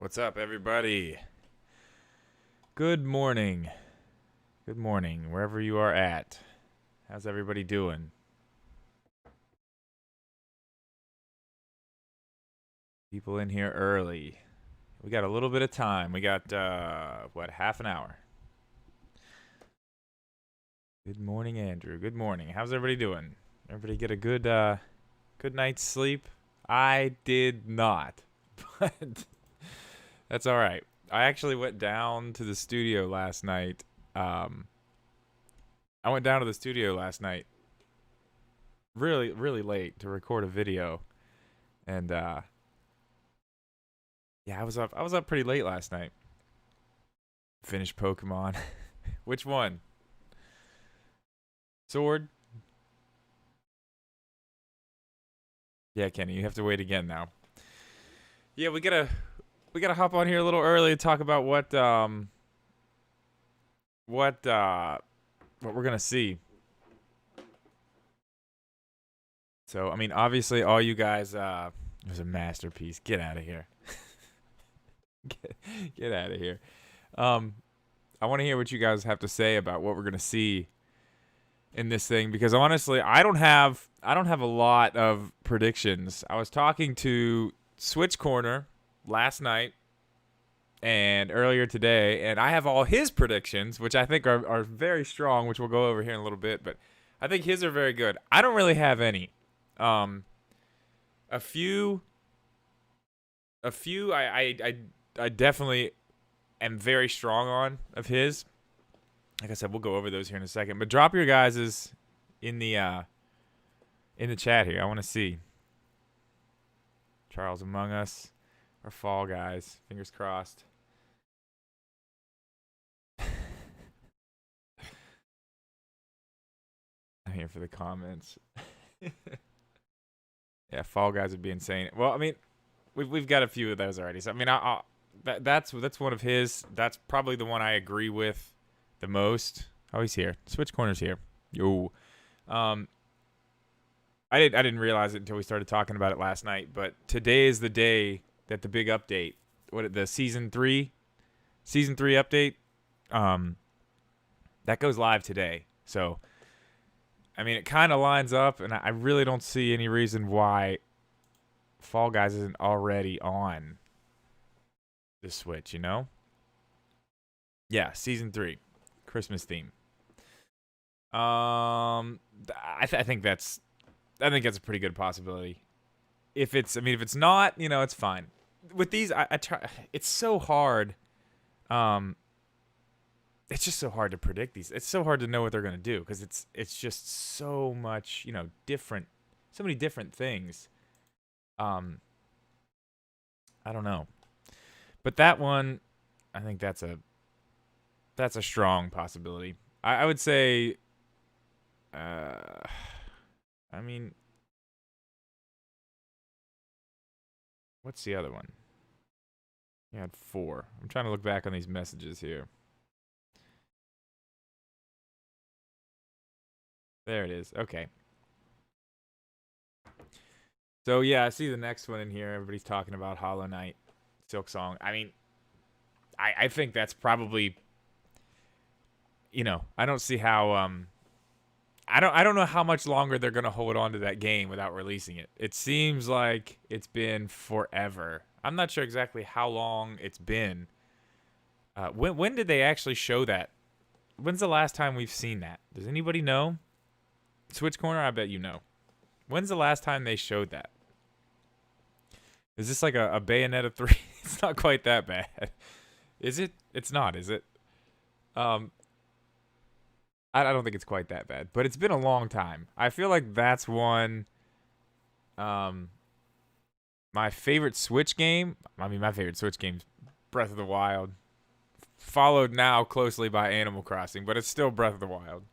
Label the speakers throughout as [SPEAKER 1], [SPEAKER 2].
[SPEAKER 1] What's up, everybody? Good morning. Good morning, wherever you are at. How's everybody doing? People in here early. We got a little bit of time. We got, half an hour. Good morning, Andrew. Good morning. How's everybody doing? Everybody get a good night's sleep? I did not, but that's all right. I actually went down to the studio last night. Um, I went down to the studio last night really, really late to record a video. And yeah, I was up pretty late last night. Finished Pokemon. Which one? Sword? Yeah, Kenny, you have to wait again now. Yeah, we gotta hop on here a little early to talk about what we're gonna see. So I mean, obviously, all you guys, it was a masterpiece. Get out of here. get, get out of here. Um, I want to hear what you guys have to say about what we're gonna see in this thing because honestly, I don't have a lot of predictions. I was talking to Switch Corner last night and earlier today, and I have all his predictions, which I think are very strong, which we'll go over here in a little bit, but I think his are very good. I don't really have any. Um, a few, I definitely am very strong on of his. Like I said, we'll go over those here in a second. But drop your guys's in the chat here. I want to see Charles Among Us or Fall Guys. Fingers crossed. I'm here for the comments. Yeah, Fall Guys would be insane. Well, I mean, we've got a few of those already. So I mean, that's one of his. That's probably the one I agree with the most. Oh, he's here. Switch Corner's here. Yo. Um, I didn't realize it until we started talking about it last night. But today is the day that the big update, the season three update, um, that goes live today. So I mean, it kind of lines up, and I really don't see any reason why Fall Guys isn't already on the Switch. You know? Yeah, season 3, Christmas theme. I think that's a pretty good possibility. If it's not, it's fine. With these, I try. It's so hard. Um, it's just so hard to predict these. It's so hard to know what they're gonna do because it's just so much, different, so many different things. Um, I don't know, but that one, I think that's a strong possibility. I would say, uh, I mean, what's the other one? You had 4. I'm trying to look back on these messages here. There it is. Okay. So yeah, I see the next one in here. Everybody's talking about Hollow Knight, Silk Song. I mean, I think that's probably, I don't see how I don't know how much longer they're gonna hold on to that game without releasing it. It seems like it's been forever. I'm not sure exactly how long it's been. When did they actually show that? When's the last time we've seen that? Does anybody know? Switch Corner, I bet you know. When's the last time they showed that? Is this like a Bayonetta 3? It's not quite that bad. Is it? It's not, is it? Um, I don't think it's quite that bad, but it's been a long time. I feel like that's one. Um, my favorite Switch game. I mean, my favorite Switch game's Breath of the Wild, followed now closely by Animal Crossing, but it's still Breath of the Wild.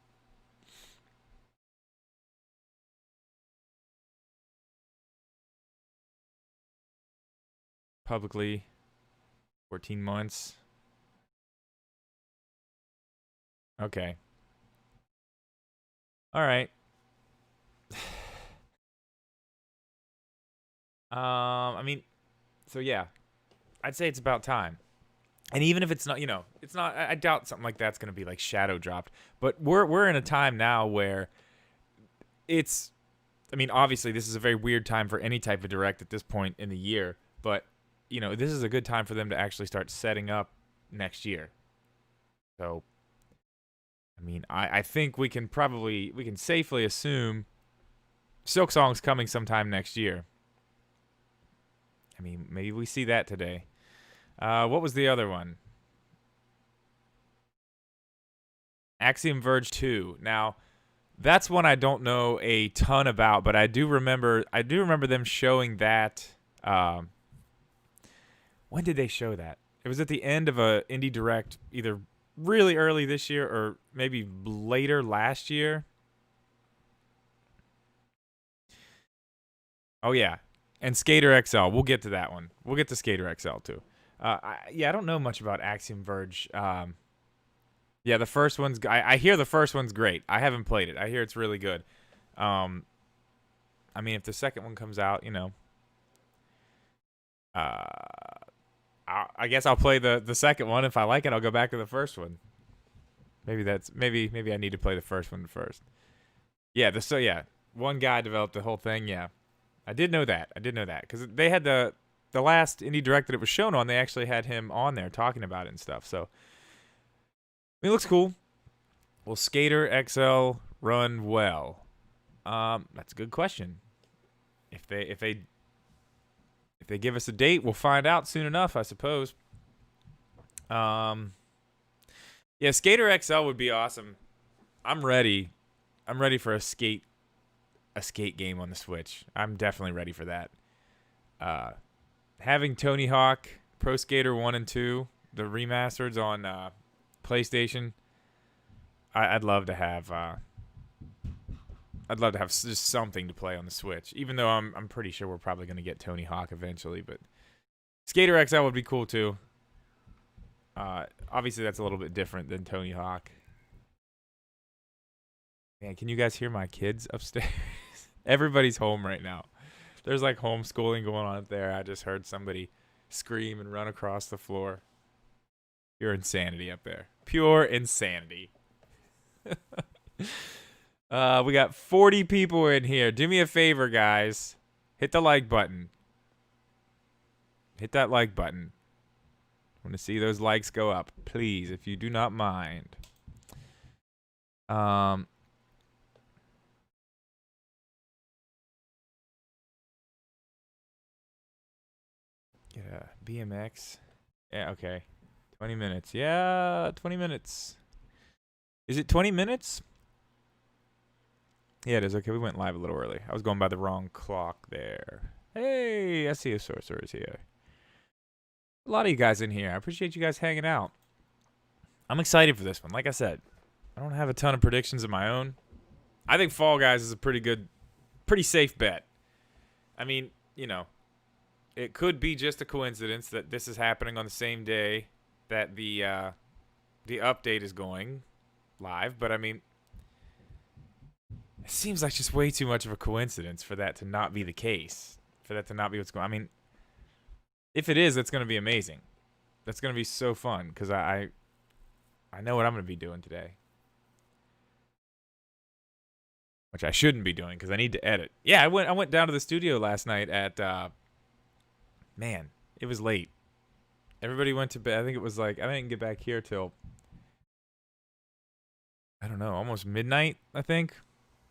[SPEAKER 1] Publicly, 14 months. Okay. All right. I mean, so yeah, I'd say it's about time. And even if it's not, it's not. I doubt something like that's going to be like shadow dropped. But we're in a time now where it's. I mean, obviously, this is a very weird time for any type of direct at this point in the year. But this is a good time for them to actually start setting up next year. So, I mean, I think we can safely assume Silksong's coming sometime next year. I mean, maybe we see that today. What was the other one? Axiom Verge 2. Now, that's one I don't know a ton about, but I do remember them showing that. When did they show that? It was at the end of a indie direct, either really early this year or maybe later last year. Oh yeah, and Skater XL. We'll get to that one. We'll get to Skater XL too. I don't know much about Axiom Verge. Yeah, the first one's. I hear the first one's great. I haven't played it. I hear it's really good. I mean, if the second one comes out, I guess I'll play the second one. If I like it, I'll go back to the first one. Maybe I need to play the first one first. Yeah, one guy developed the whole thing. Yeah, I did know that because they had the last indie direct that it was shown on. They actually had him on there talking about it and stuff. So it looks cool. Will Skater XL run well? That's a good question. If they give us a date, we'll find out soon enough, I suppose. Yeah, Skater XL would be awesome. I'm ready. I'm ready for a skate game on the Switch. I'm definitely ready for that. Having Tony Hawk Pro Skater 1 and 2, the remasters on PlayStation, I'd love to have just something to play on the Switch. Even though I'm pretty sure we're probably going to get Tony Hawk eventually, but Skater XL would be cool too. Obviously that's a little bit different than Tony Hawk. Man, can you guys hear my kids upstairs? Everybody's home right now. There's like homeschooling going on up there. I just heard somebody scream and run across the floor. Pure insanity up there. Pure insanity. We got 40 people in here. Do me a favor, guys. Hit the like button. Hit that like button. I want to see those likes go up, please, if you do not mind. Yeah, BMX. Yeah, okay. 20 minutes. Yeah, 20 minutes. Is it 20 minutes? Yeah, it is. Okay, we went live a little early. I was going by the wrong clock there. Hey, I see a sorcerer is here. A lot of you guys in here. I appreciate you guys hanging out. I'm excited for this one. Like I said, I don't have a ton of predictions of my own. I think Fall Guys is a pretty safe bet. I mean, it could be just a coincidence that this is happening on the same day that the update is going live, but I mean, it seems like just way too much of a coincidence for that to not be the case, for that to not be what's going on. I mean, if it is, that's going to be amazing. That's going to be so fun because I know what I'm going to be doing today, which I shouldn't be doing because I need to edit. Yeah, I went down to the studio last night at man, it was late. Everybody went to bed. I think it was like I didn't get back here till I don't know, almost midnight, I think.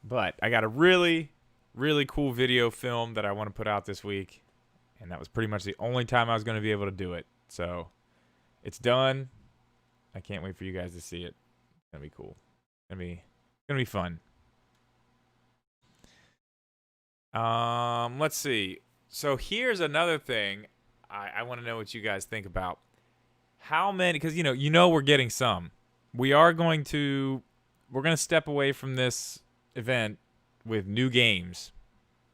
[SPEAKER 1] But I got a really, really cool video film that I want to put out this week. And that was pretty much the only time I was going to be able to do it. So it's done. I can't wait for you guys to see it. It's going to be cool. It's going to be fun. Let's see. So here's another thing I want to know what you guys think about. How many, because we're getting some. We're going to step away from this event with new games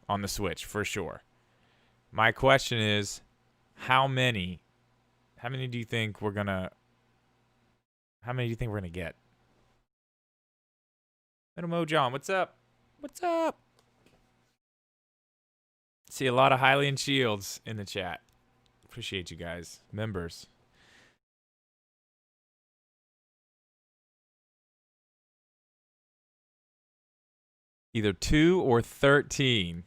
[SPEAKER 1] on the Switch for sure. My question is, how many do you think we're gonna get? Little Mo John, what's up? What's up? See a lot of Hylian Shields in the chat. Appreciate you guys, members. Either 2 or 13.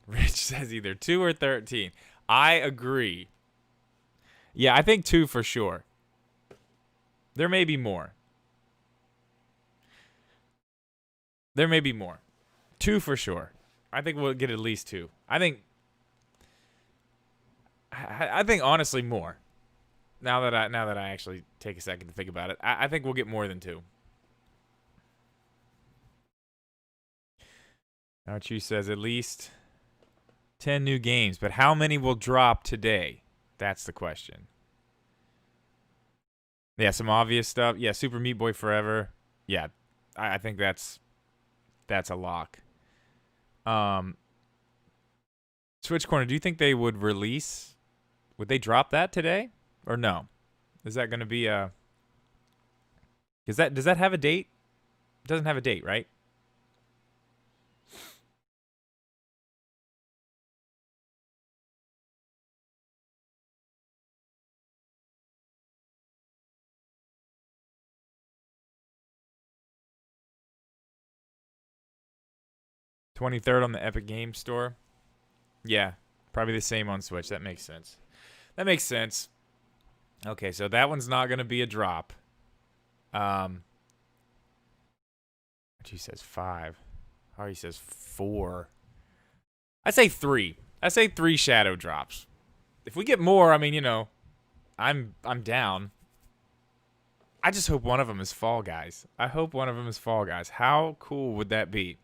[SPEAKER 1] Rich says either 2 or 13. I agree. Yeah, I think 2 for sure. There may be more. There may be more. 2 for sure. I think we'll get at least 2. I think honestly more. Now that I actually take a second to think about it, I think we'll get more than 2. Archie says at least 10 new games, but how many will drop today? That's the question. Yeah, some obvious stuff. Yeah, Super Meat Boy Forever. Yeah, I think that's a lock. Switch Corner, do you think they would release? Would they drop that today or no? Is that going to be a? Does that have a date? It doesn't have a date, right? $23 on the Epic Games Store. Yeah, probably the same on Switch. That makes sense. That makes sense. Okay, so that one's not going to be a drop. She says 5. Hardy says 4. I say 3. I say 3 shadow drops. If we get more, I mean, you know, I'm down. I just hope one of them is Fall Guys. I hope one of them is Fall Guys. How cool would that be?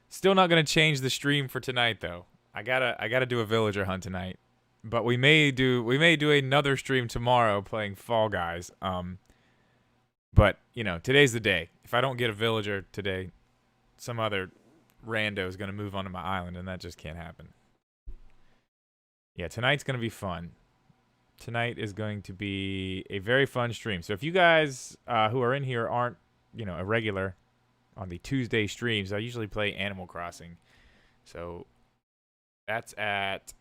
[SPEAKER 1] Still not gonna change the stream for tonight though. I gotta do a villager hunt tonight. But we may do another stream tomorrow playing Fall Guys. But you know, today's the day. If I don't get a villager today, some other rando is gonna move onto my island, and that just can't happen. Yeah, tonight's gonna be fun. Tonight is going to be a very fun stream. So if you guys who are in here aren't, you know, a regular on the Tuesday streams, I usually play Animal Crossing. So that's at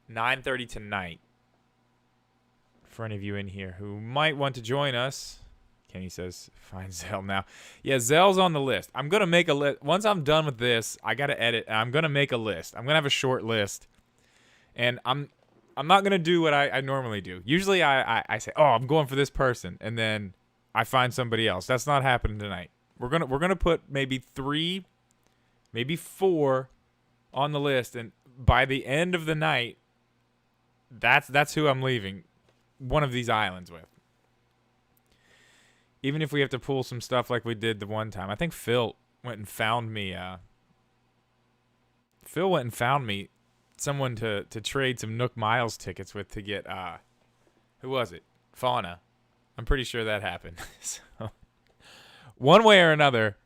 [SPEAKER 1] 9:30 tonight. For any of you in here who might want to join us, Kenny says, find Zell now. Yeah, Zell's on the list. I'm going to make a list. Once I'm done with this, I got to edit. And I'm going to make a list. I'm going to have a short list. And I'm not going to do what I normally do. Usually I say, oh, I'm going for this person. And then I find somebody else. That's not happening tonight. We're gonna put maybe 3, maybe 4 on the list, and by the end of the night, that's who I'm leaving one of these islands with. Even if we have to pull some stuff like we did the one time. I think Phil went and found me. Someone to trade some Nook Miles tickets with to get who was it? Fauna. I'm pretty sure that happened. So one way or another,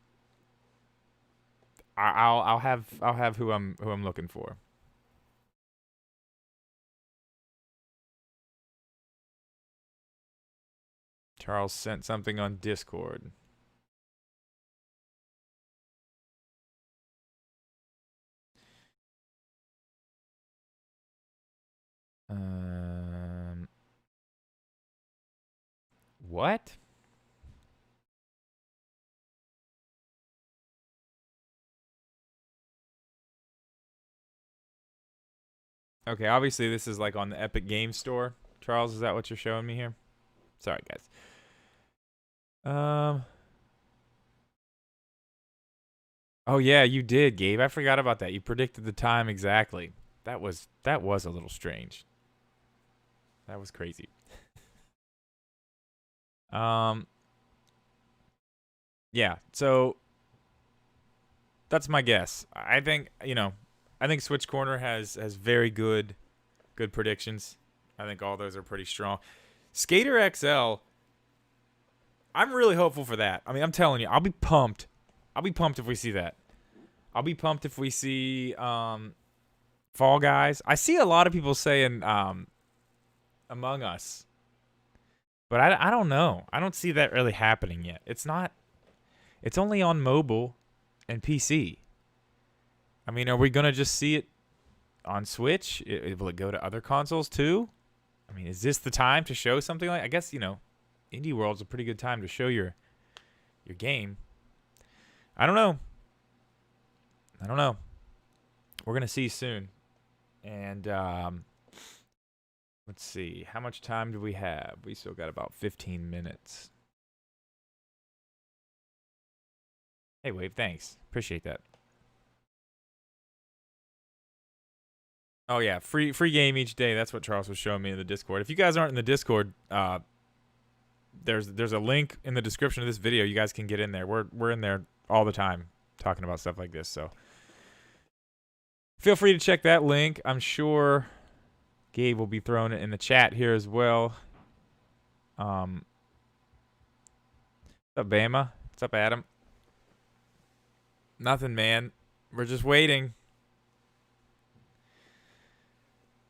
[SPEAKER 1] I'll have who I'm looking for. Charles sent something on Discord. What? Okay, obviously this is like on the Epic Games Store. Charles, is that what you're showing me here? Sorry, guys. Oh yeah, you did, Gabe. I forgot about that. You predicted the time exactly. That was a little strange. That was crazy. Yeah, so that's my guess. I think, you know, I think Switch Corner has very good predictions. I think all those are pretty strong. Skater XL, I'm really hopeful for that. I mean, I'm telling you, I'll be pumped. I'll be pumped if we see that. I'll be pumped if we see Fall Guys. I see a lot of people saying Among Us. But I don't know. I don't see that really happening yet. It's only on mobile and PC. I mean, are we going to just see it on Switch? Will it go to other consoles too? I mean, is this the time to show something like? I guess Indie World's a pretty good time to show your game. I don't know. We're gonna see soon. And let's see. How much time do we have? We still got about 15 minutes. Hey, Wave, thanks. Appreciate that. Oh yeah, free game each day. That's what Charles was showing me in the Discord. If you guys aren't in the Discord, there's a link in the description of this video. You guys can get in there. We're in there all the time talking about stuff like this. So feel free to check that link. I'm sure Gabe will be throwing it in the chat here as well. What's up, Bama? What's up, Adam? Nothing, man. We're just waiting.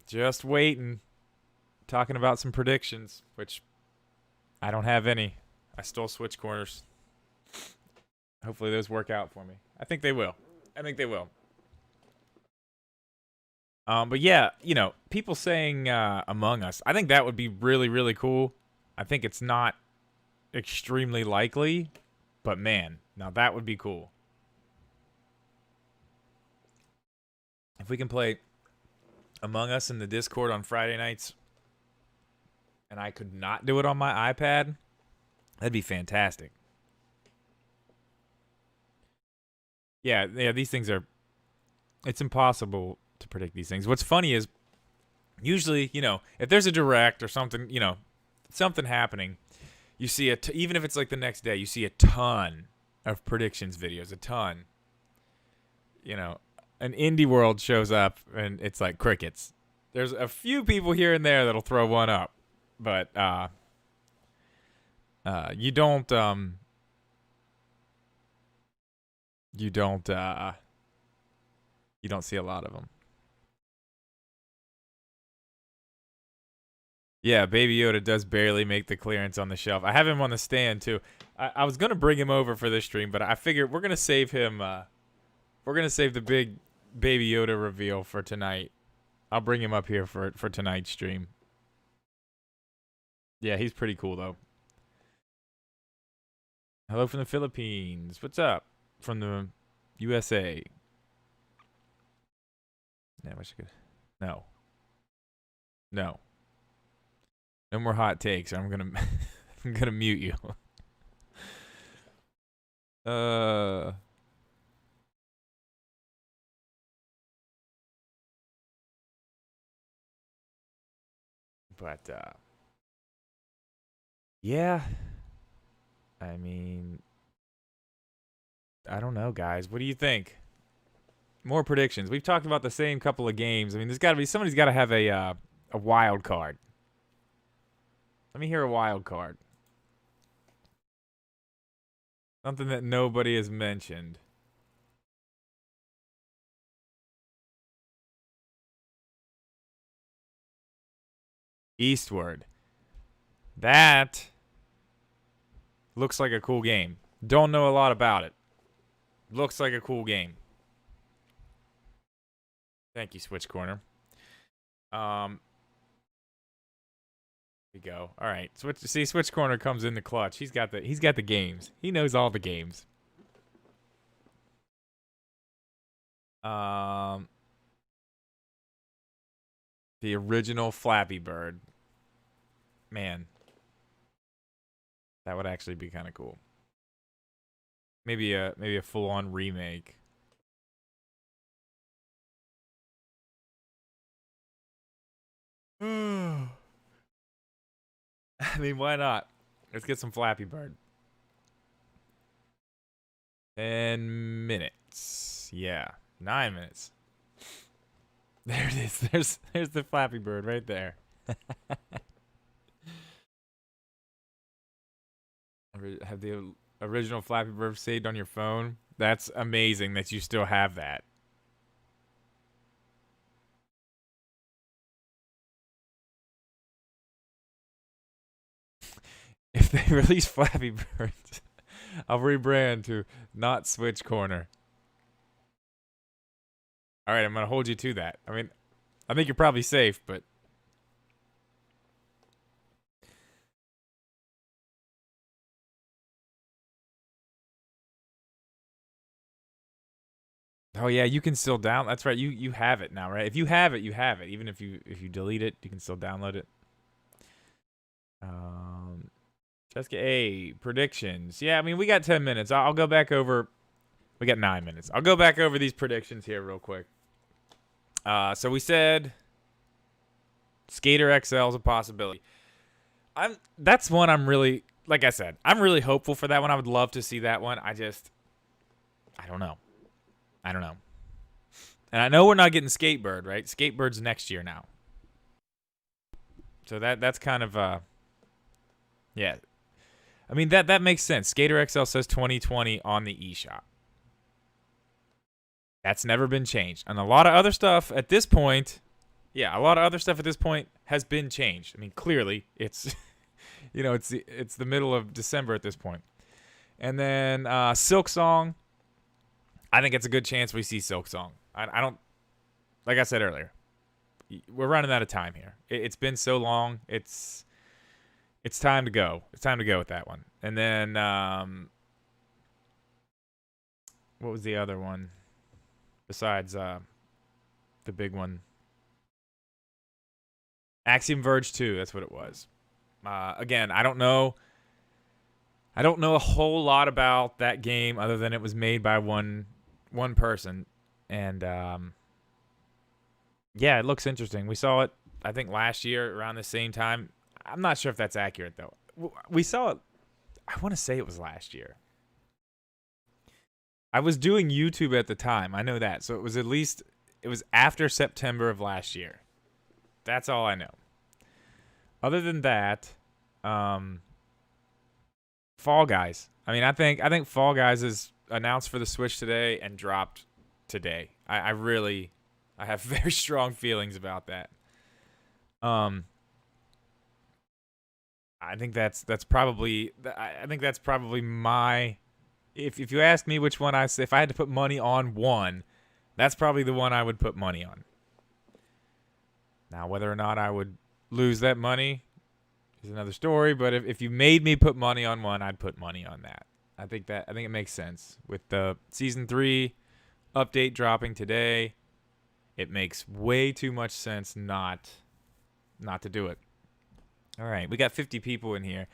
[SPEAKER 1] Just waiting. Talking about some predictions, which I don't have any. I stole Switch Corners. Hopefully those work out for me. I think they will. But yeah, people saying Among Us. I think that would be really, really cool. I think it's not extremely likely, but man, now that would be cool. If we can play Among Us in the Discord on Friday nights, and I could not do it on my iPad, that'd be fantastic. Yeah, these things are... It's impossible to predict these things. What's funny is, usually, if there's a direct or something, something happening, you see even if it's like the next day, you see a ton of predictions videos, a ton. An Indie World shows up and it's like crickets. There's a few people here and there that'll throw one up, but you don't see a lot of them. Yeah, Baby Yoda does barely make the clearance on the shelf. I have him on the stand too. I was gonna bring him over for this stream, but I figured we're gonna save him. We're gonna save the big Baby Yoda reveal for tonight. I'll bring him up here for tonight's stream. Yeah, he's pretty cool though. Hello from the Philippines. What's up from the USA? Yeah, I wish I could. No. No more hot takes. I'm gonna I'm gonna mute you. But yeah, I mean, I don't know, guys. What do you think? More predictions. We've talked about the same couple of games. I mean, somebody's got to have a wild card. Let me hear a wild card. Something that nobody has mentioned. Eastward. That looks like a cool game. Don't know a lot about it. Looks like a cool game. Thank you, Switch Corner. Here we go. All right. Switch Corner comes in the clutch. He's got the games. He knows all the games. The original Flappy Bird. Man. That would actually be kind of cool. Maybe a full-on remake. I mean, why not? Let's get some Flappy Bird. 10 minutes. Yeah. 9 minutes. There it is. There's the Flappy Bird right there. Have the original Flappy Bird saved on your phone? That's amazing that you still have that. If they release Flappy Birds, I'll rebrand to not Switch Corner. All right, I'm going to hold you to that. I mean, I think you're probably safe, but oh yeah, you can still down. That's right. You have it now, right? If you have it, you have it. Even if you delete it, you can still download it. Jessica A predictions. Yeah, I mean we got 10 minutes. I'll go back over. We got 9 minutes. I'll go back over these predictions here real quick. So we said Skater XL is a possibility. That's one I'm really, like I said, I'm really hopeful for that one. I would love to see that one. I don't know. I don't know. And I know we're not getting Skatebird, right? Skatebird's next year now. So that's kind of yeah. I mean that makes sense. Skater XL says 2020 on the eShop. That's never been changed. And a lot of other stuff at this point, yeah, a lot of other stuff at this point has been changed. I mean, clearly it's it's the middle of December at this point. And then Silksong, I think it's a good chance we see Silksong. I don't, like I said earlier, we're running out of time here. It's been so long. It's time to go. It's time to go with that one. And then what was the other one besides the big one? Axiom Verge 2. That's what it was. Again, I don't know a whole lot about that game other than it was made by one person, and yeah, it looks interesting. We saw it, I think, last year around the same time. I'm not sure if that's accurate though. We saw it. I want to say it was last year. I was doing YouTube at the time. I know that, so it was after September of last year. That's all I know. Other than that, Fall Guys. I mean, I think Fall Guys is announced for the Switch today and dropped today. I have very strong feelings about that. I think that's probably my, if you ask me which one if I had to put money on one, that's probably the one I would put money on. Now, whether or not I would lose that money is another story, but if you made me put money on one, I'd put money on that. I think it makes sense. With the Season 3 update dropping today, it makes way too much sense not to do it. All right, we got 50 people in here.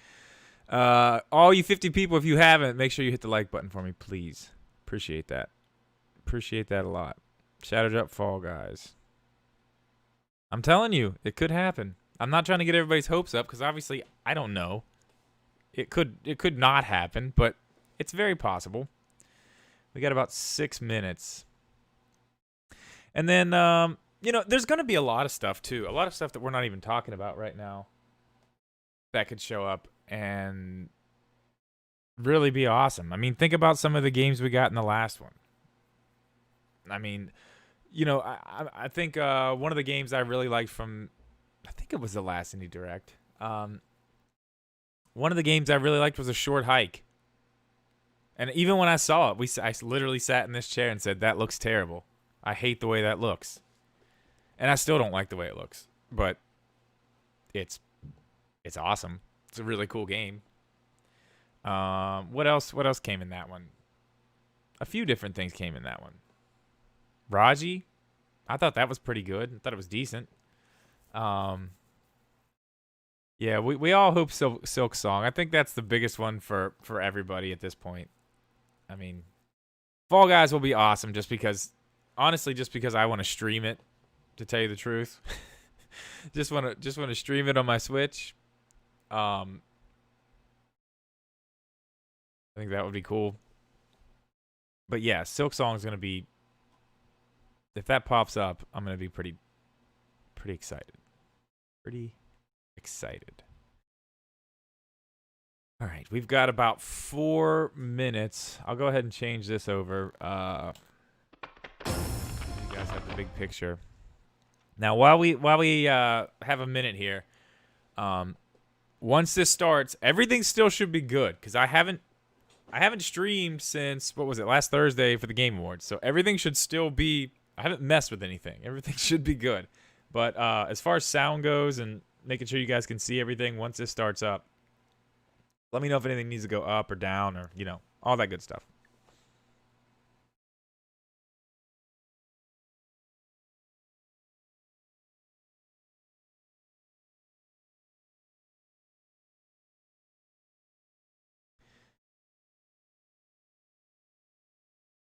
[SPEAKER 1] All you 50 people, if you haven't, make sure you hit the like button for me, please. Appreciate that. Appreciate that a lot. Shadow Drop Fall Guys. I'm telling you, it could happen. I'm not trying to get everybody's hopes up because obviously I don't know. It could not happen, but it's very possible. We got about 6 minutes. And then, there's going to be a lot of stuff, too. A lot of stuff that we're not even talking about right now that could show up and really be awesome. I mean, think about some of the games we got in the last one. I mean, I think one of the games I really liked from, I think it was the last Indie Direct. One of the games I really liked was A Short Hike. And even when I saw it, I literally sat in this chair and said, that looks terrible. I hate the way that looks. And I still don't like the way it looks. But it's awesome. It's a really cool game. What else came in that one? A few different things came in that one. Raji, I thought that was pretty good. I thought it was decent. Yeah, we all hope Silksong. I think that's the biggest one for everybody at this point. I mean, Fall Guys will be awesome just because I want to stream it, to tell you the truth. just want to stream it on my Switch. I think that would be cool. But yeah, Silksong is going to be, if that pops up, I'm going to be pretty excited. Pretty excited. All right, we've got about 4 minutes. I'll go ahead and change this over. You guys have the big picture. Now, while we have a minute here, once this starts, everything still should be good because I haven't streamed since, what was it, last Thursday for the Game Awards. So everything should still be, I haven't messed with anything. Everything should be good. But as far as sound goes and making sure you guys can see everything once this starts up, let me know if anything needs to go up or down or, you know, all that good stuff.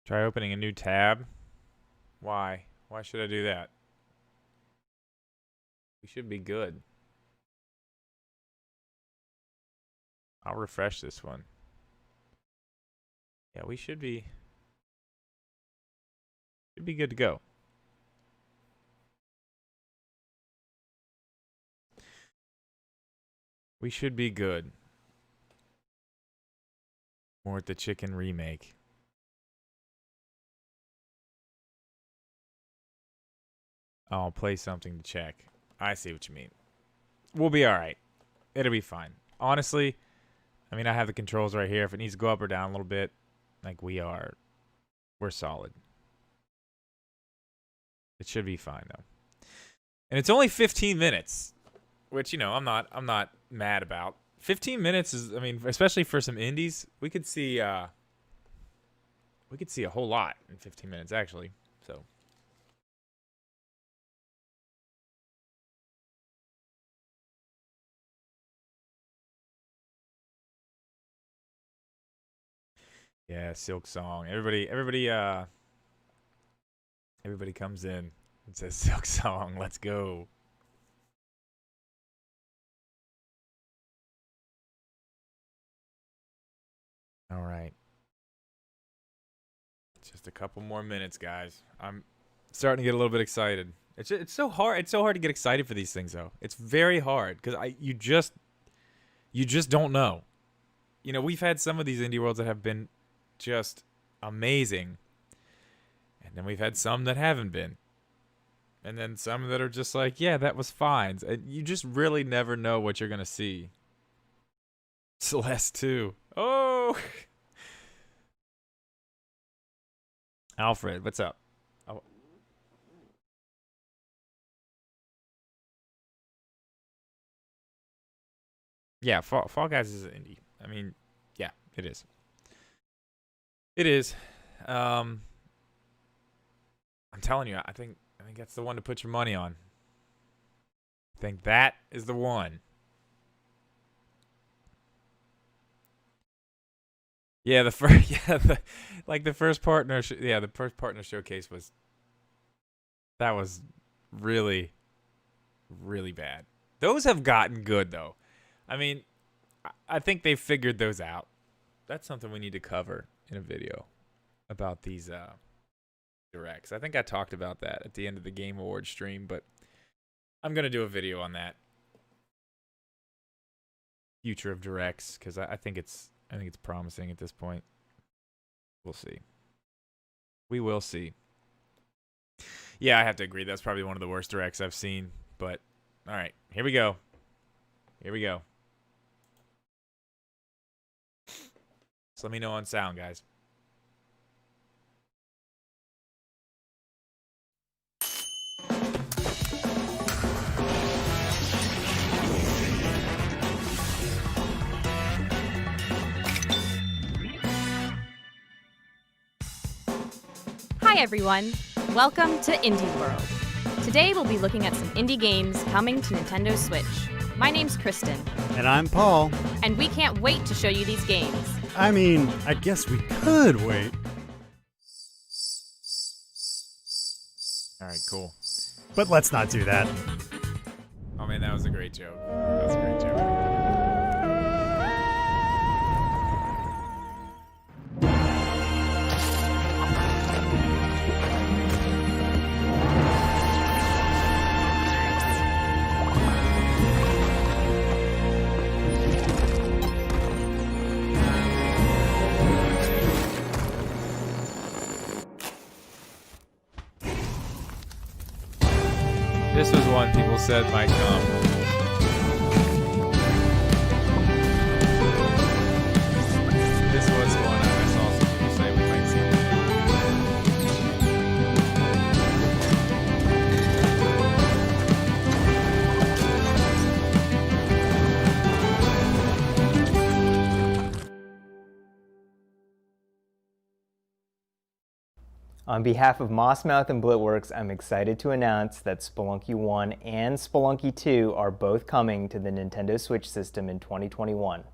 [SPEAKER 1] Try opening a new tab. Why? Why should I do that? We should be good. I'll refresh this one. Yeah, we should be good to go. We should be good. More at the chicken remake. I'll play something to check. I see what you mean. We'll be all right. It'll be fine. Honestly, I mean, I have the controls right here. If it needs to go up or down a little bit, like we're solid. It should be fine though. And it's only 15 minutes, which, you know, I'm not mad about. 15 minutes is, I mean, especially for some indies, we could see a whole lot in 15 minutes actually. So yeah, Silk Song. Everybody comes in and says Silk Song. Let's go. All right. Just a couple more minutes, guys. I'm starting to get a little bit excited. It's so hard. It's so hard to get excited for these things, though. It's very hard because you just don't know. You know, we've had some of these indie worlds that have been just amazing, and then we've had some that haven't been, and then some that are just like, yeah, that was fine. And you just really never know what you're gonna see. Celeste 2. Oh. Alfred, what's up? Oh. Yeah, Fall Guys is an indie. I mean, yeah, it is. It is. I'm telling you, I think that's the one to put your money on. I think that is the one. Yeah, the first, the first partner, the first partner showcase was really, really bad. Those have gotten good though. I mean, I think they figured those out. That's something we need to cover in a video about these directs. I think I talked about that at the end of the Game Awards stream, but I'm gonna do a video on that. Future of directs, because I think it's promising at this point. We'll see. We will see. Yeah, I have to agree. That's probably one of the worst directs I've seen. But, all right. Here we go. Here we go. So let me know on sound, guys.
[SPEAKER 2] Hi everyone, welcome to Indie World. Today we'll be looking at some indie games coming to Nintendo Switch. My name's Kristen.
[SPEAKER 3] And I'm Paul.
[SPEAKER 2] And we can't wait to show you these games.
[SPEAKER 3] I mean, I guess we could wait.
[SPEAKER 1] All right, cool.
[SPEAKER 3] But let's not do that.
[SPEAKER 1] Oh man, that was a great joke. That was a great joke. This was one people said might come. This was one I saw some people say we might see.
[SPEAKER 4] On behalf of Mossmouth and Blitworks, I'm excited to announce that Spelunky 1 and Spelunky 2 are both coming to the Nintendo Switch system in 2021.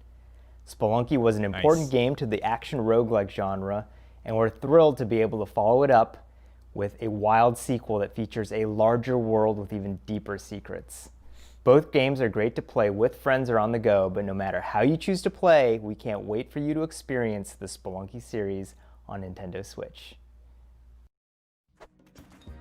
[SPEAKER 4] Spelunky was an important game to the action roguelike genre, and we're thrilled to be able to follow it up with a wild sequel that features a larger world with even deeper secrets. Both games are great to play with friends or on the go, but no matter how you choose to play, we can't wait for you to experience the Spelunky series on Nintendo Switch.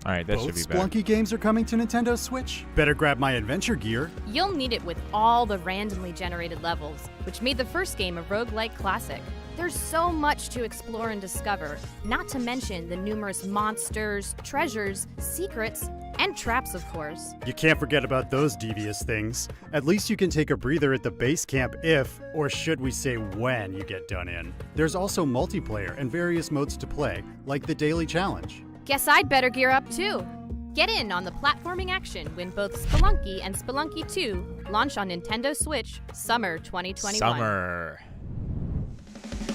[SPEAKER 1] All right, that
[SPEAKER 3] Both
[SPEAKER 1] should be better.
[SPEAKER 3] Spelunky games are coming to Nintendo Switch. Better grab my adventure gear.
[SPEAKER 2] You'll need it with all the randomly generated levels, which made the first game a roguelike classic. There's so much to explore and discover, not to mention the numerous monsters, treasures, secrets, and traps, of course.
[SPEAKER 3] You can't forget about those devious things. At least you can take a breather at the base camp if, or should we say when, you get done in. There's also multiplayer and various modes to play, like the daily challenge.
[SPEAKER 2] Guess I'd better gear up too. Get in on the platforming action when both Spelunky and Spelunky 2 launch on Nintendo Switch summer 2021.
[SPEAKER 1] Summer.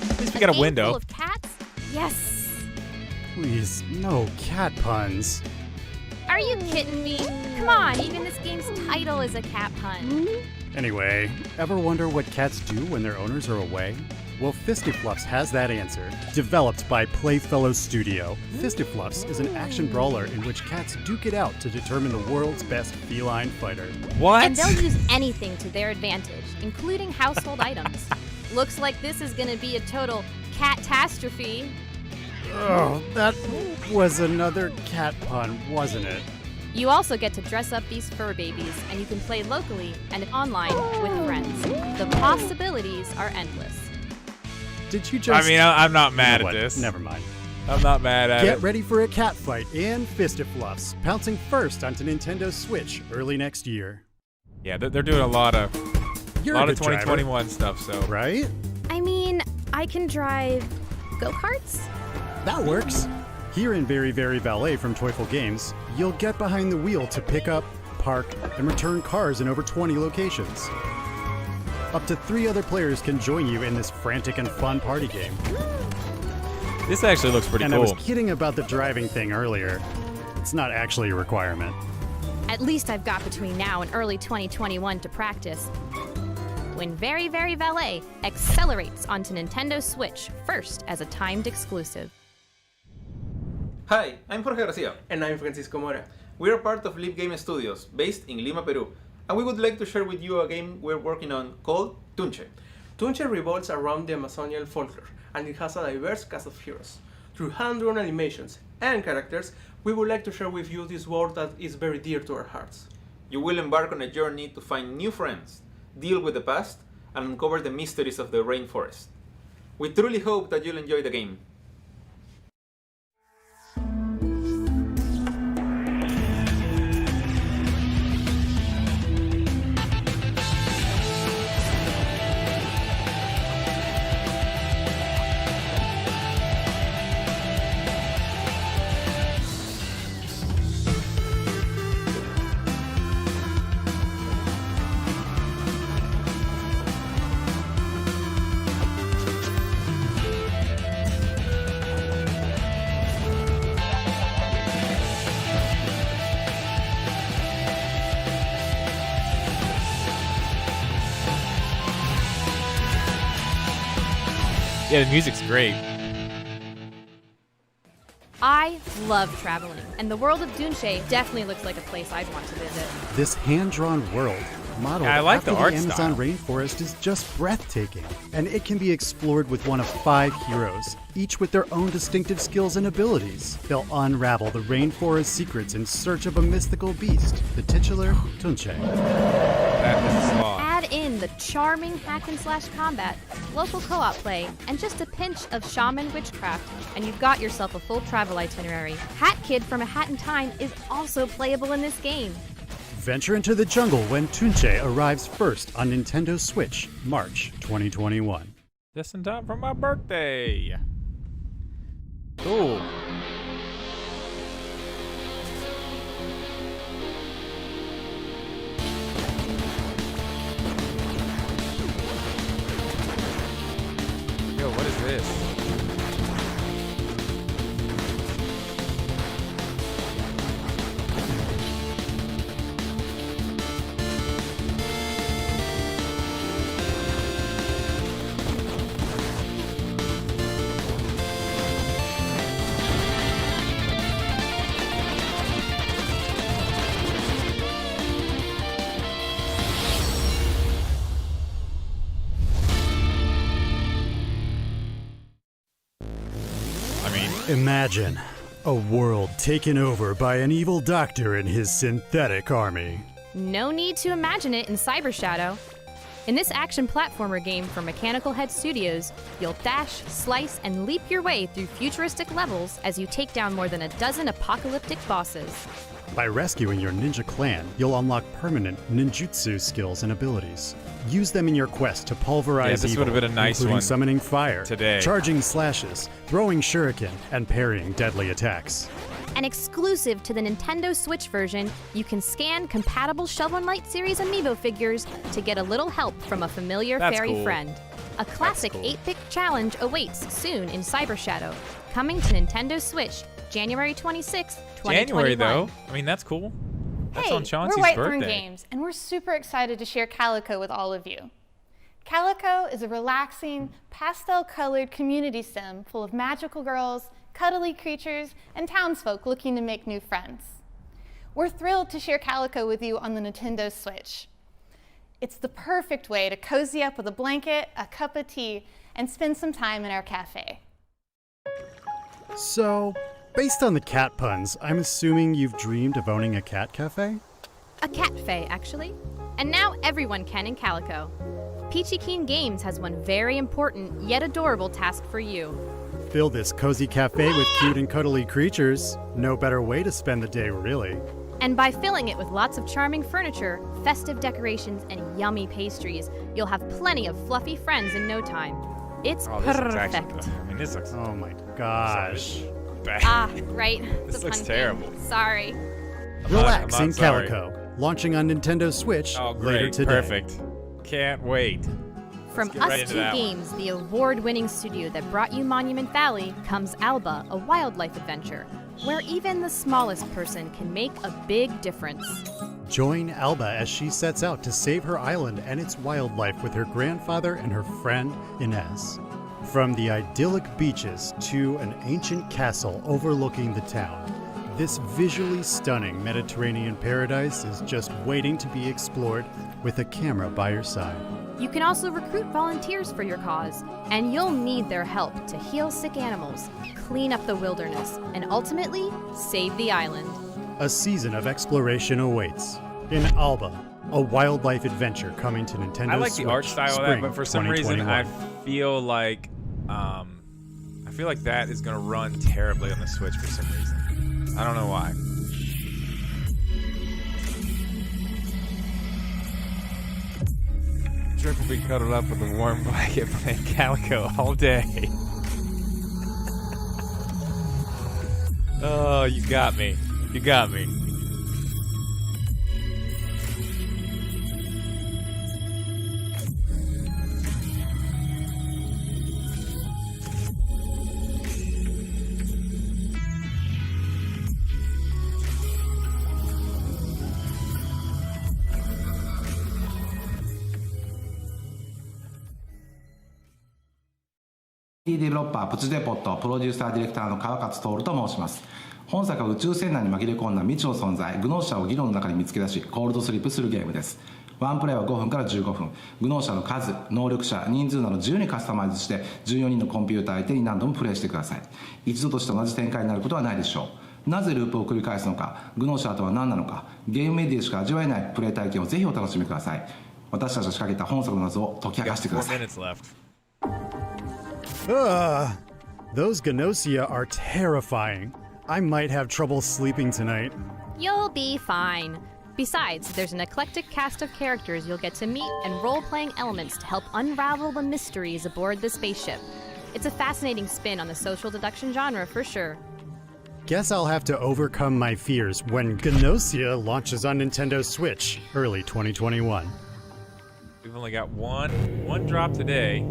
[SPEAKER 1] At least we got a
[SPEAKER 2] game
[SPEAKER 1] window.
[SPEAKER 2] Full of cats? Yes.
[SPEAKER 3] Please, no cat puns.
[SPEAKER 2] Are you kidding me? Come on, even this game's title is a cat pun.
[SPEAKER 3] Anyway, ever wonder what cats do when their owners are away? Well, Fistifluffs has that answer. Developed by Playfellow Studio, Fistifluffs is an action brawler in which cats duke it out to determine the world's best feline fighter.
[SPEAKER 1] What?
[SPEAKER 2] And they'll use anything to their advantage, including household items. Looks like this is gonna be a total catastrophe.
[SPEAKER 3] Oh, that was another cat pun, wasn't it?
[SPEAKER 2] You also get to dress up these fur babies, and you can play locally and online with friends. The possibilities are endless.
[SPEAKER 3] Did you just...
[SPEAKER 1] I mean, I'm not
[SPEAKER 3] You
[SPEAKER 1] mad
[SPEAKER 3] know
[SPEAKER 1] at
[SPEAKER 3] what?
[SPEAKER 1] this.
[SPEAKER 3] Never mind.
[SPEAKER 1] I'm not mad at
[SPEAKER 3] Get
[SPEAKER 1] it.
[SPEAKER 3] ready for a cat fight in Fistifluffs, pouncing first onto Nintendo Switch early next year.
[SPEAKER 1] Yeah, they're doing a lot of
[SPEAKER 3] You're a good
[SPEAKER 1] 2021 stuff. So
[SPEAKER 3] driver, right?
[SPEAKER 2] I mean, I can drive go-karts?
[SPEAKER 3] That works. Here in Very Very Valet from Toyful Games, you'll get behind the wheel to pick up, park, and return cars in over 20 locations. Up to 3 other players can join you in this frantic and fun party game.
[SPEAKER 1] this actually looks pretty
[SPEAKER 3] And
[SPEAKER 1] cool.
[SPEAKER 3] I was kidding about the driving thing earlier. It's not actually a requirement.
[SPEAKER 2] At least I've got between now and early 2021 to practice. When Very Very Valet accelerates onto Nintendo Switch first as a timed exclusive.
[SPEAKER 5] Hi, I'm Jorge Garcia.
[SPEAKER 6] And I'm Francisco Mora.
[SPEAKER 5] We are part of Live Game Studios, based in Lima, Peru, and we would like to share with you a game we're working on called Tunche.
[SPEAKER 6] Tunche revolves around the Amazonian folklore, and it has a diverse cast of heroes. Through hand-drawn animations and characters, we would like to share with you this world that is very dear to our hearts.
[SPEAKER 5] You will embark on a journey to find new friends, deal with the past, and uncover the mysteries of the rainforest. We truly hope that you'll enjoy the game.
[SPEAKER 1] Yeah, the music's great.
[SPEAKER 2] I love traveling, and the world of Dunche definitely looks like a place I'd want to visit.
[SPEAKER 3] This hand-drawn world, modeled
[SPEAKER 1] Yeah, I like
[SPEAKER 3] after
[SPEAKER 1] the
[SPEAKER 3] the
[SPEAKER 1] art
[SPEAKER 3] Amazon
[SPEAKER 1] style.
[SPEAKER 3] rainforest, is just breathtaking, and it can be explored with one of 5 heroes, each with their own distinctive skills and abilities. They'll unravel the rainforest secrets in search of a mystical beast, the titular Tunche.
[SPEAKER 1] That is a slog.
[SPEAKER 2] Add in the charming hack-and-slash combat, local co-op play, and just a pinch of shaman witchcraft, and you've got yourself a full travel itinerary. Hat Kid from A Hat in Time is also playable in this game.
[SPEAKER 3] Venture into the jungle when Tunche arrives first on Nintendo Switch, March 2021.
[SPEAKER 1] Just in time for my birthday. Ooh. Yo, what is this?
[SPEAKER 3] Imagine a world taken over by an evil doctor and his synthetic army.
[SPEAKER 2] No need to imagine it in Cyber Shadow. In this action platformer game from Mechanical Head Studios, you'll dash, slice, and leap your way through futuristic levels as you take down more than a dozen apocalyptic bosses.
[SPEAKER 3] By rescuing your ninja clan, you'll unlock permanent ninjutsu skills and abilities. Use them in your quest to pulverize
[SPEAKER 1] this
[SPEAKER 3] evil,
[SPEAKER 1] would've been a nice
[SPEAKER 3] including
[SPEAKER 1] one
[SPEAKER 3] summoning fire,
[SPEAKER 1] today.
[SPEAKER 3] charging slashes, throwing shuriken, and parrying deadly attacks.
[SPEAKER 2] And exclusive to the Nintendo Switch version, you can scan compatible Shovel Knight series amiibo figures to get a little help from a familiar
[SPEAKER 1] That's
[SPEAKER 2] fairy
[SPEAKER 1] cool.
[SPEAKER 2] friend. A classic
[SPEAKER 1] cool.
[SPEAKER 2] 8-bit challenge awaits soon in Cyber Shadow, coming to Nintendo Switch January 26, 2021.
[SPEAKER 1] January though. I mean, that's cool. That's
[SPEAKER 7] Hey,
[SPEAKER 1] on Chauncey's
[SPEAKER 7] we're Whitethorn
[SPEAKER 1] birthday.
[SPEAKER 7] Games, and we're super excited to share Calico with all of you. Calico is a relaxing, pastel-colored community sim full of magical girls, cuddly creatures, and townsfolk looking to make new friends. We're thrilled to share Calico with you on the Nintendo Switch. It's the perfect way to cozy up with a blanket, a cup of tea, and spend some time in our cafe.
[SPEAKER 3] So, based on the cat puns, I'm assuming you've dreamed of owning a cat cafe?
[SPEAKER 2] A cat fae, actually. And now everyone can in Calico. Peachy Keen Games has one very important yet adorable task for you.
[SPEAKER 3] Fill this cozy cafe with cute and cuddly creatures. No better way to spend the day, really.
[SPEAKER 2] And by filling it with lots of charming furniture, festive decorations, and yummy pastries, you'll have plenty of fluffy friends in no time. It's
[SPEAKER 1] Oh, this looks
[SPEAKER 2] perfect.
[SPEAKER 1] actually. I mean, this looks
[SPEAKER 3] Oh my gosh.
[SPEAKER 1] bad.
[SPEAKER 2] Ah, right.
[SPEAKER 1] This
[SPEAKER 2] the
[SPEAKER 1] looks
[SPEAKER 2] pun
[SPEAKER 1] terrible.
[SPEAKER 2] game. Sorry.
[SPEAKER 3] Relax
[SPEAKER 1] I'm
[SPEAKER 3] in
[SPEAKER 1] not sorry.
[SPEAKER 3] Calico, launching on Nintendo Switch
[SPEAKER 1] Oh,
[SPEAKER 3] later
[SPEAKER 1] great.
[SPEAKER 3] today.
[SPEAKER 1] Perfect. Can't wait.
[SPEAKER 2] From
[SPEAKER 1] get right
[SPEAKER 2] Us
[SPEAKER 1] into
[SPEAKER 2] Two
[SPEAKER 1] that one.
[SPEAKER 2] Games, the award-winning studio that brought you Monument Valley, comes Alba, a wildlife adventure, where even the smallest person can make a big difference.
[SPEAKER 3] Join Alba as she sets out to save her island and its wildlife with her grandfather and her friend Inez. From the idyllic beaches to an ancient castle overlooking the town, this visually stunning Mediterranean paradise is just waiting to be explored with a camera by your side.
[SPEAKER 2] You can also recruit volunteers for your cause, and you'll need their help to heal sick animals, clean up the wilderness, and ultimately save the island.
[SPEAKER 3] A season of exploration awaits in Alba, a wildlife adventure coming to Nintendo
[SPEAKER 1] I like
[SPEAKER 3] Switch,
[SPEAKER 1] the art style of that,
[SPEAKER 3] spring
[SPEAKER 1] but for some reason, I
[SPEAKER 3] 2021.
[SPEAKER 1] feel like that is gonna run terribly on the Switch for some reason. I don't know why. Drip will be cuddled up with a warm blanket playing Calico all day. Oh, you got me. You got me.
[SPEAKER 8] デベロッパープチデポットプロデューサーディレクターの川勝徹と申します。本作は宇宙船内に紛れ込んだ未知の存在グノーシャを議論の中に見つけ出しコールドスリープするゲームです。ワンプレイは5分から15分。グノーシャの数、能力者、人数など自由にカスタマイズして14人のコンピューター相手に何度もプレイしてください。一度として同じ展開になることはないでしょう。なぜループを繰り返すのか、グノーシャとは何なのか、ゲームメディアでしか味わえないプレイ体験をぜひお楽しみください。私たちが仕掛けた本作の謎を解き明かしてくだ
[SPEAKER 1] 4
[SPEAKER 8] さい。
[SPEAKER 1] minutes left.
[SPEAKER 3] Those Gnosia are terrifying. I might have trouble sleeping tonight.
[SPEAKER 2] You'll be fine. Besides, there's an eclectic cast of characters you'll get to meet and role-playing elements to help unravel the mysteries aboard the spaceship. It's a fascinating spin on the social deduction genre for sure.
[SPEAKER 3] Guess I'll have to overcome my fears when Gnosia launches on Nintendo Switch early 2021.
[SPEAKER 1] We've only got one drop today.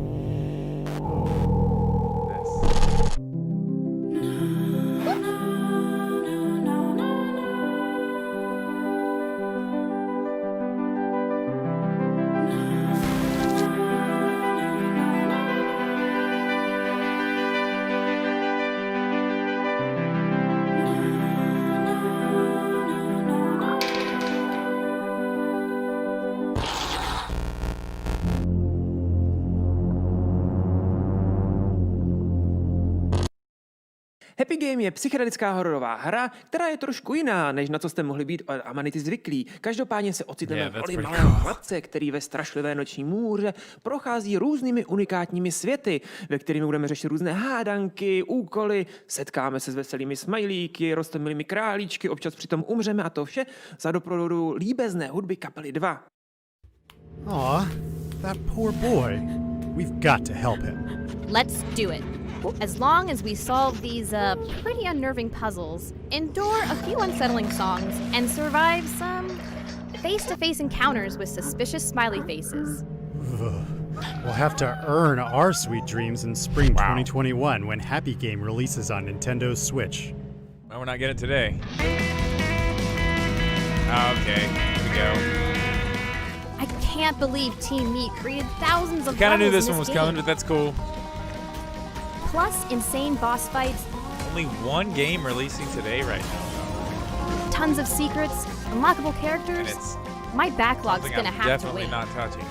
[SPEAKER 9] Happy Game je psychedelická hororová hra, která je trošku jiná, než na co jste mohli být od Amanity zvyklí. Každopádně se ocitneme v roli malého chlapce, který ve strašlivé noční můře prochází různými unikátními světy, ve kterými budeme řešit různé hádanky, úkoly, setkáme se s veselými smajlíky, roztomilými králíčky, občas přitom umřeme a to vše za doprovodu líbezné hudby kapely 2.
[SPEAKER 3] Aw, that poor boy. We've got to help him.
[SPEAKER 2] Let's do it. As long as we solve these pretty unnerving puzzles, endure a few unsettling songs, and survive some face-to-face encounters with suspicious smiley faces.
[SPEAKER 3] We'll have to earn our sweet dreams in spring 2021 when Happy Game releases on Nintendo Switch.
[SPEAKER 1] Well, we're not getting it today. Okay, here we go.
[SPEAKER 2] I can't believe Team Meat created thousands of
[SPEAKER 1] Kind of knew
[SPEAKER 2] levels
[SPEAKER 1] this
[SPEAKER 2] in
[SPEAKER 1] one was
[SPEAKER 2] game.
[SPEAKER 1] coming, but that's cool.
[SPEAKER 2] Plus insane boss fights,
[SPEAKER 1] Only one game releasing today right now.
[SPEAKER 2] tons of secrets, unlockable
[SPEAKER 1] And
[SPEAKER 2] characters.
[SPEAKER 1] it's
[SPEAKER 2] My backlog's
[SPEAKER 1] something
[SPEAKER 2] gonna
[SPEAKER 1] I'm
[SPEAKER 2] have to
[SPEAKER 1] definitely
[SPEAKER 2] wait.
[SPEAKER 1] not touching.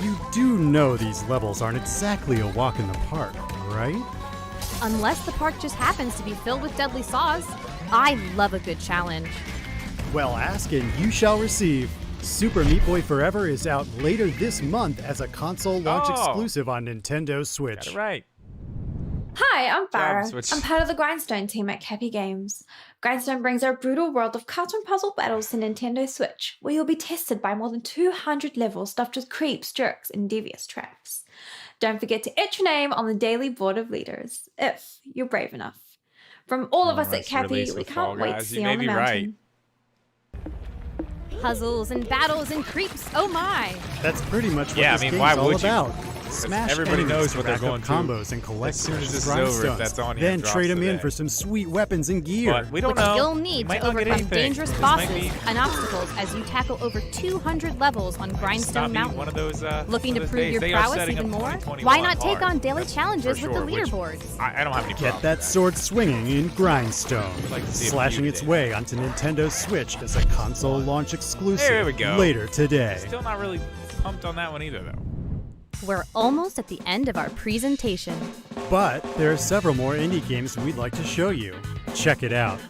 [SPEAKER 3] You do know these levels aren't exactly a walk in the park, right?
[SPEAKER 2] Unless the park just happens to be filled with deadly saws. I love a good challenge.
[SPEAKER 3] Well, ask and you shall receive. Super Meat Boy Forever is out later this month as a console launch
[SPEAKER 1] Oh.
[SPEAKER 3] exclusive on Nintendo Switch.
[SPEAKER 1] Got it right.
[SPEAKER 10] Hi, I'm
[SPEAKER 1] Job,
[SPEAKER 10] Farah.
[SPEAKER 1] Switch.
[SPEAKER 10] I'm part of the Grindstone team at Happy Games. Grindstone brings our brutal world of cartoon puzzle battles to Nintendo Switch, where you'll be tested by more than 200 levels stuffed with creeps, jerks, and devious traps. Don't forget to etch your name on the daily board of leaders, if you're brave enough. From all of us at
[SPEAKER 1] Let's
[SPEAKER 10] Cappy,
[SPEAKER 1] release
[SPEAKER 10] we
[SPEAKER 1] with Fall
[SPEAKER 10] can't wait to
[SPEAKER 1] Guys.
[SPEAKER 10] see
[SPEAKER 1] You
[SPEAKER 10] you
[SPEAKER 1] may
[SPEAKER 10] on the
[SPEAKER 1] be
[SPEAKER 10] mountain.
[SPEAKER 2] Puzzles and battles and creeps. Oh my!
[SPEAKER 3] That's pretty much what
[SPEAKER 1] Yeah, I
[SPEAKER 3] this
[SPEAKER 1] mean,
[SPEAKER 3] game's
[SPEAKER 1] why
[SPEAKER 3] all
[SPEAKER 1] would you?
[SPEAKER 3] about. Smash
[SPEAKER 1] everybody
[SPEAKER 3] enemies
[SPEAKER 1] knows
[SPEAKER 3] to
[SPEAKER 1] what they're
[SPEAKER 3] rack up
[SPEAKER 1] going through.
[SPEAKER 3] combos and collect
[SPEAKER 1] As soon as
[SPEAKER 3] precious
[SPEAKER 1] this is over, if
[SPEAKER 3] grindstones.
[SPEAKER 1] that's on here,
[SPEAKER 3] Then
[SPEAKER 1] it drops
[SPEAKER 3] trade them in
[SPEAKER 1] today.
[SPEAKER 3] for some sweet weapons and gear.
[SPEAKER 1] But we don't
[SPEAKER 2] Which
[SPEAKER 1] know.
[SPEAKER 2] you'll
[SPEAKER 1] You
[SPEAKER 2] need
[SPEAKER 1] might
[SPEAKER 2] to
[SPEAKER 1] not get
[SPEAKER 2] overcome
[SPEAKER 1] anything.
[SPEAKER 2] dangerous
[SPEAKER 1] This might
[SPEAKER 2] bosses
[SPEAKER 1] be-
[SPEAKER 2] and obstacles as you tackle over 200 levels on
[SPEAKER 1] Stop
[SPEAKER 2] Grindstone
[SPEAKER 1] being
[SPEAKER 2] Mountain.
[SPEAKER 1] one of those.
[SPEAKER 2] Looking to
[SPEAKER 1] those
[SPEAKER 2] prove
[SPEAKER 1] days.
[SPEAKER 2] your
[SPEAKER 1] They are
[SPEAKER 2] prowess
[SPEAKER 1] setting
[SPEAKER 2] even
[SPEAKER 1] up
[SPEAKER 2] more?
[SPEAKER 1] 2021
[SPEAKER 2] Why not take
[SPEAKER 1] hard.
[SPEAKER 2] on daily
[SPEAKER 1] That's
[SPEAKER 2] challenges
[SPEAKER 1] for
[SPEAKER 2] with the
[SPEAKER 1] sure, which
[SPEAKER 2] leaderboards?
[SPEAKER 1] I don't have any problem
[SPEAKER 3] Get that
[SPEAKER 1] with
[SPEAKER 3] sword swinging in Grindstone,
[SPEAKER 1] like to see a
[SPEAKER 3] slashing
[SPEAKER 1] few
[SPEAKER 3] its
[SPEAKER 1] today.
[SPEAKER 3] way onto Nintendo Switch as a console launch exclusive
[SPEAKER 1] There we go.
[SPEAKER 3] later today.
[SPEAKER 1] Still not really pumped on that one either, though.
[SPEAKER 2] We're almost at the end of our presentation.
[SPEAKER 3] But there are several more indie games we'd like to show you. Check it out.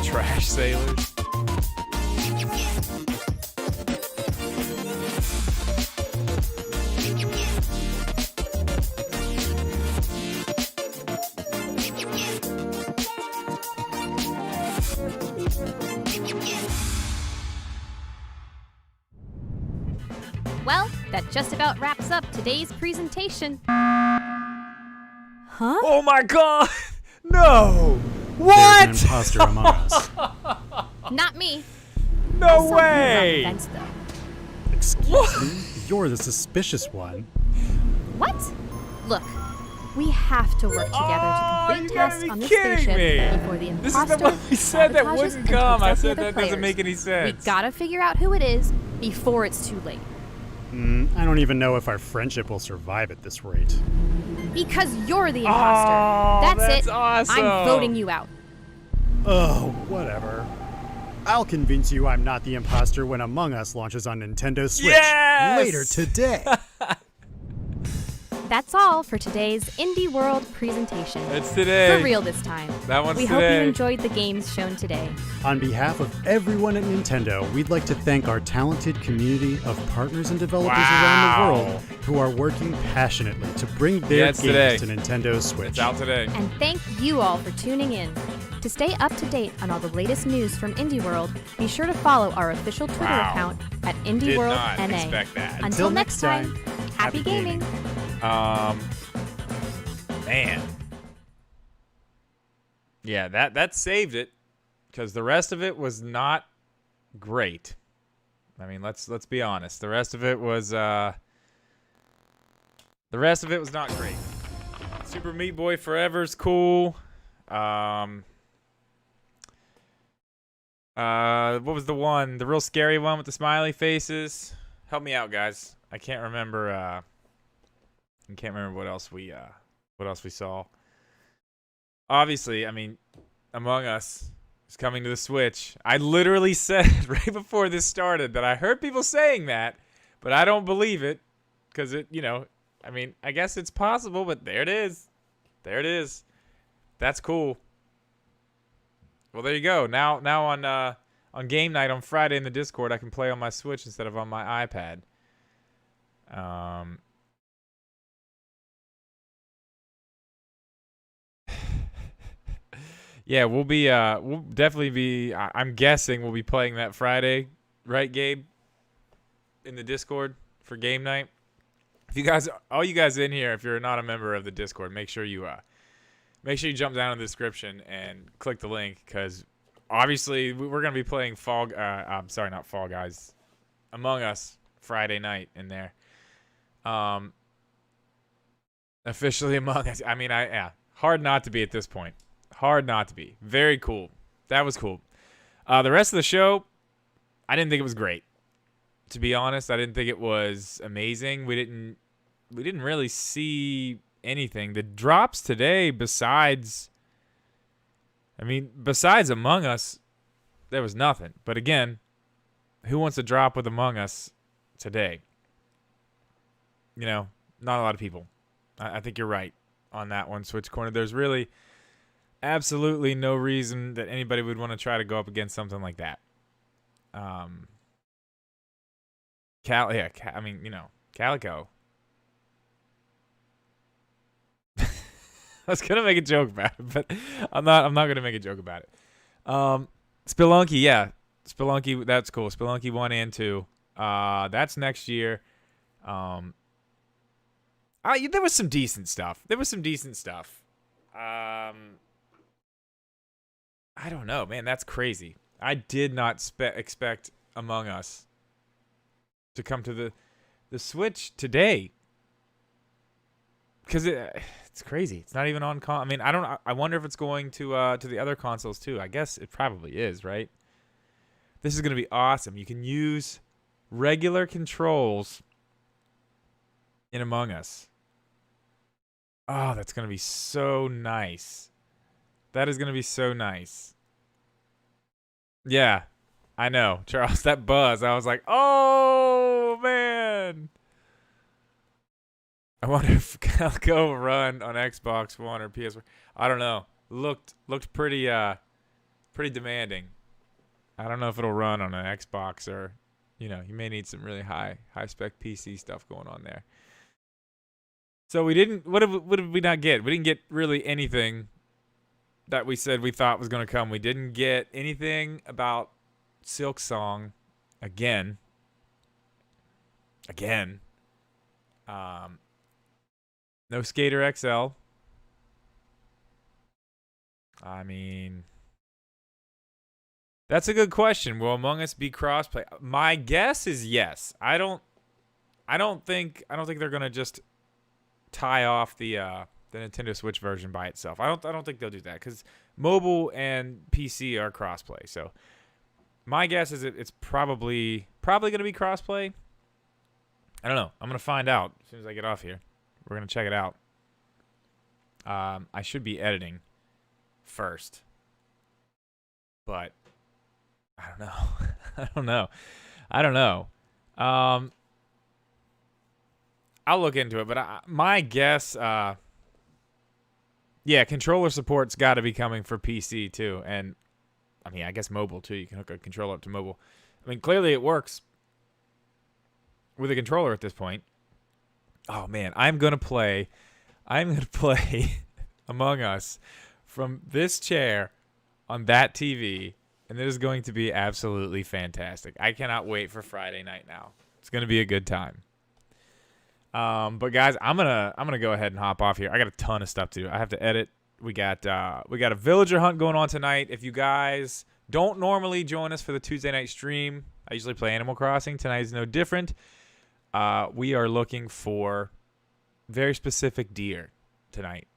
[SPEAKER 1] Trash sailors.
[SPEAKER 2] Well, that just about wraps up today's presentation. Huh?
[SPEAKER 1] Oh my god! No!
[SPEAKER 3] There's an
[SPEAKER 1] What?
[SPEAKER 3] imposter among us.
[SPEAKER 2] Not me.
[SPEAKER 1] No
[SPEAKER 2] I saw you around
[SPEAKER 1] way!
[SPEAKER 2] events, though.
[SPEAKER 3] Excuse me? You're the suspicious one.
[SPEAKER 2] What? Look, we have to work together
[SPEAKER 1] Oh,
[SPEAKER 2] to
[SPEAKER 1] you
[SPEAKER 2] complete
[SPEAKER 1] gotta
[SPEAKER 2] tests
[SPEAKER 1] be
[SPEAKER 2] on this
[SPEAKER 1] kidding
[SPEAKER 2] spaceship
[SPEAKER 1] me.
[SPEAKER 2] before the
[SPEAKER 1] This is the
[SPEAKER 2] imposter
[SPEAKER 1] one he said that
[SPEAKER 2] sabotages
[SPEAKER 1] wouldn't
[SPEAKER 2] and
[SPEAKER 1] come. I
[SPEAKER 2] takes out the
[SPEAKER 1] said
[SPEAKER 2] other
[SPEAKER 1] that doesn't
[SPEAKER 2] players.
[SPEAKER 1] make any
[SPEAKER 2] We
[SPEAKER 1] sense.
[SPEAKER 2] gotta figure out who it is before it's too late.
[SPEAKER 3] I don't even know if our friendship will survive at this rate.
[SPEAKER 2] Because you're the imposter.
[SPEAKER 1] Oh, that's
[SPEAKER 2] it.
[SPEAKER 1] awesome.
[SPEAKER 2] I'm voting you out.
[SPEAKER 3] Oh, whatever. I'll convince you I'm not the imposter when Among Us launches on Nintendo Switch
[SPEAKER 1] Yes!
[SPEAKER 3] later today.
[SPEAKER 2] That's all for today's Indie World presentation.
[SPEAKER 1] It's today.
[SPEAKER 2] For real this time.
[SPEAKER 1] That one's
[SPEAKER 2] We hope
[SPEAKER 1] today.
[SPEAKER 2] you enjoyed the games shown today.
[SPEAKER 3] On behalf of everyone at Nintendo, we'd like to thank our talented community of partners and developers around the world who are working passionately to bring their
[SPEAKER 1] Yeah, it's
[SPEAKER 3] games
[SPEAKER 1] today.
[SPEAKER 3] to Nintendo Switch.
[SPEAKER 1] It's out today.
[SPEAKER 2] And thank you all for tuning in. To stay up to date on all the latest news from Indie World, be sure to follow our official Twitter account at
[SPEAKER 1] Did not
[SPEAKER 2] IndieWorldNA.
[SPEAKER 1] expect that.
[SPEAKER 2] Until next time, happy gaming.
[SPEAKER 1] Man. Yeah, that saved it, because the rest of it was not great. I mean, let's be honest. The rest of it was not great. Super Meat Boy Forever's cool. What was the one? The real scary one with the smiley faces? Help me out, guys. I can't remember what else we saw. Obviously, I mean, Among Us is coming to the Switch. I literally said right before this started that I heard people saying that, but I don't believe it, because it, I mean, I guess it's possible, but there it is. There it is. That's cool. Well, there you go. Now on game night on Friday in the Discord, I can play on my Switch instead of on my iPad. Yeah, we'll definitely be, I'm guessing we'll be playing that Friday, right, Gabe? In the Discord for game night. If you guys, all you guys in here, if you're not a member of the Discord, make sure you jump down in the description and click the link, because obviously we're gonna be playing not Fall Guys, Among Us Friday night in there. Officially Among Us. I mean, hard not to be at this point. Hard not to be. Very cool. That was cool. The rest of the show, I didn't think it was great. To be honest, I didn't think it was amazing. We didn't really see anything. The drops today, besides Among Us, there was nothing. But again, who wants to drop with Among Us today? Not a lot of people. I think you're right on that one, Switch Corner. There's really absolutely no reason that anybody would want to try to go up against something like that. Calico. I was gonna make a joke about it, but I'm not gonna make a joke about it. Spelunky, yeah. Spelunky, that's cool. Spelunky 1 and 2. That's next year. There was some decent stuff. I don't know, man. That's crazy. I did not expect Among Us to come to the Switch today, because it's crazy. It's not even on I mean, I wonder if it's going to the other consoles too. I guess it probably is, right? This is gonna be awesome. You can use regular controls in Among Us. Oh, that's gonna be so nice. That is gonna be so nice. Yeah, I know, Charles. That buzz. I was like, oh man. I wonder if Calico will run on Xbox One or PS4. I don't know. Looked pretty demanding. I don't know if it'll run on an Xbox, or you may need some really high spec PC stuff going on there. So we didn't. What did we not get? We didn't get really anything that we said we thought was going to come. We didn't get anything about Silk Song again. No Skater XL. I mean, that's a good question. Will Among Us be crossplay? My guess is yes. I don't think they're going to just tie off the Nintendo Switch version by itself. I don't think they'll do that, because mobile and PC are crossplay. So my guess is it's probably going to be crossplay. I don't know. I'm going to find out as soon as I get off here. We're going to check it out. I should be editing first, but I don't know. I don't know. I'll look into it, but my guess, yeah, controller support's got to be coming for PC too, and I mean, I guess mobile too. You can hook a controller up to mobile. I mean, clearly it works with a controller at this point. Oh man, I'm gonna play Among Us from this chair on that TV, and it is going to be absolutely fantastic. I cannot wait for Friday night now. It's going to be a good time. But guys, I'm gonna go ahead and hop off here. I got a ton of stuff to do. I have to edit. We got a villager hunt going on tonight. If you guys don't normally join us for the Tuesday night stream, I usually play Animal Crossing. Tonight is no different. We are looking for very specific deer tonight,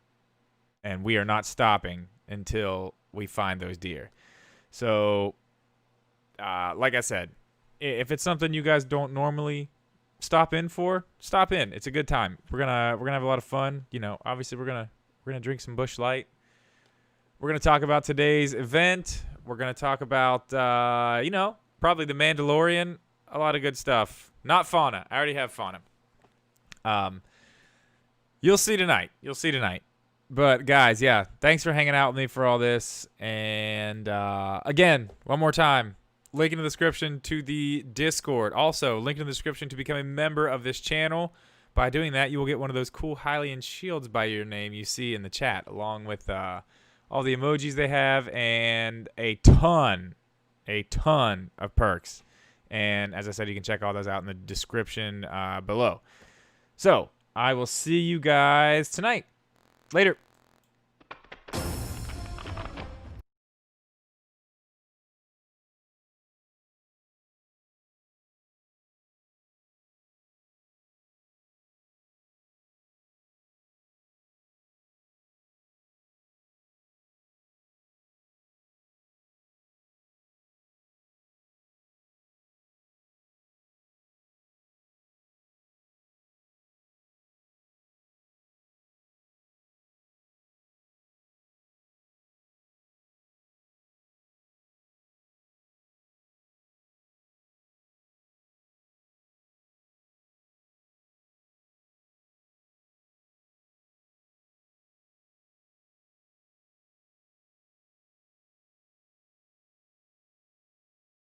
[SPEAKER 1] and we are not stopping until we find those deer. So, like I said, if it's something you guys don't normally stop in for, stop in. It's a good time. We're gonna have a lot of fun. You know, obviously we're gonna drink some Busch Light. We're gonna talk about today's event. We're gonna talk about probably the Mandalorian. A lot of good stuff. Not fauna. I already have fauna. You'll see tonight. But guys, yeah, thanks for hanging out with me for all this. And again, one more time, link in the description to the Discord. Also, link in the description to become a member of this channel. By doing that, you will get one of those cool Hylian shields by your name you see in the chat, along with all the emojis they have and a ton of perks. And as I said, you can check all those out in the description below. So I will see you guys tonight. Later.